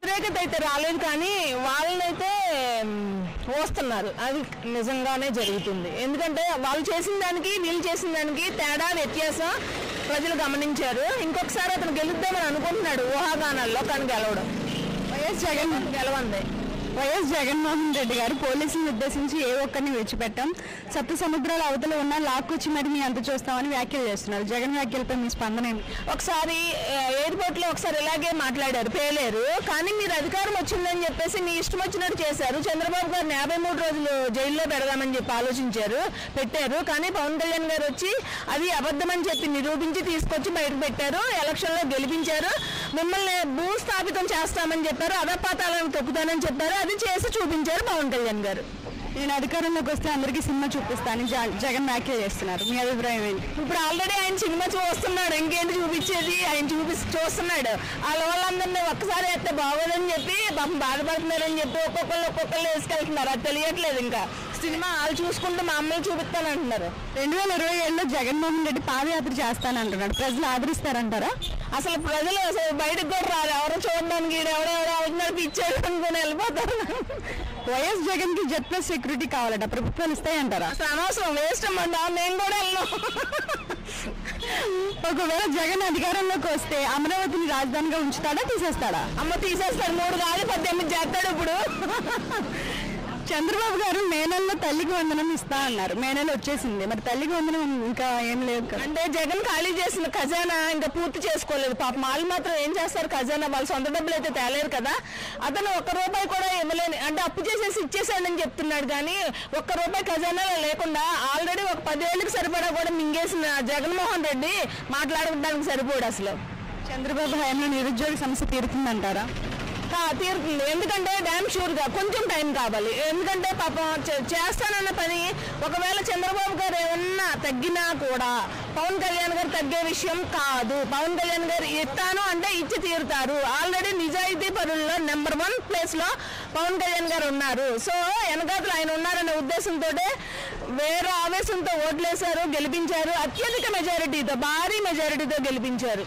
వ్యతిరేకత అయితే రాలేదు, కానీ వాళ్ళనైతే వస్తున్నారు. అది నిజంగానే జరుగుతుంది. ఎందుకంటే వాళ్ళు చేసిన దానికి వీళ్ళు చేసిన దానికి తేడా వ్యత్యాసం ప్రజలు గమనించారు. ఇంకొకసారి అతను గెలుద్దామని అనుకుంటున్నాడు ఊహాగానాల్లో, కానీ గెలవడం. వైఎస్ జగన్మోహన్ రెడ్డి గారు పోలీసులను ఉద్దేశించి ఏ ఒక్కరిని విడిచిపెట్టాం, సప్త సముద్రాల అవతల ఉన్న లాక్కొచ్చి మరి మీ అంత చూస్తామని వ్యాఖ్యలు చేస్తున్నారు. జగన్ వ్యాఖ్యలపై మీ స్పందన ఏంటి? ఒకసారి ఎయిర్పోర్ట్ లో ఒకసారి ఇలాగే మాట్లాడారు, పేలేరు. కానీ మీరు అధికారం వచ్చిందని చెప్పేసి మీ ఇష్టం వచ్చినట్టు చేశారు. చంద్రబాబు గారిని 53 రోజులు జైల్లో పెడదామని చెప్పి పెట్టారు. కానీ పవన్ కళ్యాణ్ గారు వచ్చి అది అబద్ధమని చెప్పి నిరూపించి తీసుకొచ్చి బయటకు పెట్టారు. ఎలక్షన్ లో గెలిపించారు. మిమ్మల్ని భూస్థాపితం చేస్తామని చెప్పారు, అధపాతాలను తొక్కుతానని చెప్పారు. అది చేసి చూపించారు పవన్ కళ్యాణ్ గారు. నేను అధికారంలోకి వస్తే అందరికీ సినిమా చూపిస్తాను జగన్ వ్యాఖ్యలు చేస్తున్నారు. మీ అభిప్రాయం ఏంటి? ఇప్పుడు ఆల్రెడీ ఆయన సినిమా చూస్తున్నాడు, ఇంకేంటి చూపించేది? ఆయన చూస్తున్నాడు. వాళ్ళ వాళ్ళందరినీ ఒక్కసారి వేస్తే బాగోదని చెప్పి పాపం బాధపడుతున్నారని చెప్పి ఒక్కొక్కళ్ళు వేసుకెళ్తున్నారు. అది తెలియట్లేదు. ఇంకా సినిమా వాళ్ళు చూసుకుంటూ మా అమ్మని చూపిస్తానంటున్నారు. 2027లో జగన్మోహన్ రెడ్డి పాదయాత్ర చేస్తానంటున్నాడు. ప్రజలు ఆదరిస్తారంటారా? అసలు ప్రజలు బయటకు కూడా రారు. ఎవరో చూడడానికి ఎవరెవరు ఇచ్చారు అనుకుని వెళ్ళిపోతారు. వైఎస్ జగన్ కి జెడ్ ప్లస్ సెక్యూరిటీ కావాలట, ప్రభుత్వాలు ఇస్తాయంటారా? అసలు అనవసరం, వేస్ట్ అమ్మంటా. నేను కూడా వెళ్ళను. ఒకవేళ జగన్ అధికారంలోకి వస్తే అమరావతిని రాజధానిగా ఉంచుతాడా, తీసేస్తాడా? తీసేస్తాడు. 3 కాదు 18 చేస్తాడు. ఇప్పుడు చంద్రబాబు గారు మే నెలలో తల్లికి వందనం ఇస్తా అన్నారు. మే నెల వచ్చేసింది, మరి తల్లికి వందనం ఇంకా ఏం లేదు కదా. అంటే జగన్ ఖాళీ చేసిన ఖజానా ఇంకా పూర్తి చేసుకోలేదు. పాపం వాళ్ళు మాత్రం ఏం చేస్తారు? ఖజానా వాళ్ళు సొంత డబ్బులు అయితే తేలేరు కదా. అతను ₹1 కూడా ఇవ్వలేని, అంటే అప్పు చేసేసి ఇచ్చేసాడని చెప్తున్నాడు. కానీ ₹1 ఖజానాలో లేకుండా ఆల్రెడీ ఒక 10 ఏళ్ళకి సరిపడా కూడా మింగేసిన జగన్మోహన్ రెడ్డి మాట్లాడడానికి సరిపోడు. అసలు చంద్రబాబు హయాంలో నిరుద్యోగ సమస్య తీరుతుందంటారా? తీరుతుంది. ఎందుకంటే డ్యామ్ షూర్గా కొంచెం టైం కావాలి. ఎందుకంటే పాపం చేస్తానన్న పని ఒకవేళ చంద్రబాబు గారు ఏమన్నా తగ్గినా కూడా పవన్ కళ్యాణ్ గారు తగ్గే విషయం కాదు. పవన్ కళ్యాణ్ గారు ఇస్తాను అంటే ఇచ్చి తీరుతారు. ఆల్రెడీ నిజాయితీ పరుల్లో నెంబర్ 1 ప్లేస్లో పవన్ కళ్యాణ్ గారు ఉన్నారు. సో వెనకాతలు ఆయన ఉన్నారనే ఉద్దేశంతో వేరే ఆవేశంతో ఓట్లేశారు, గెలిపించారు. అత్యధిక మెజారిటీతో, భారీ మెజారిటీతో గెలిపించారు.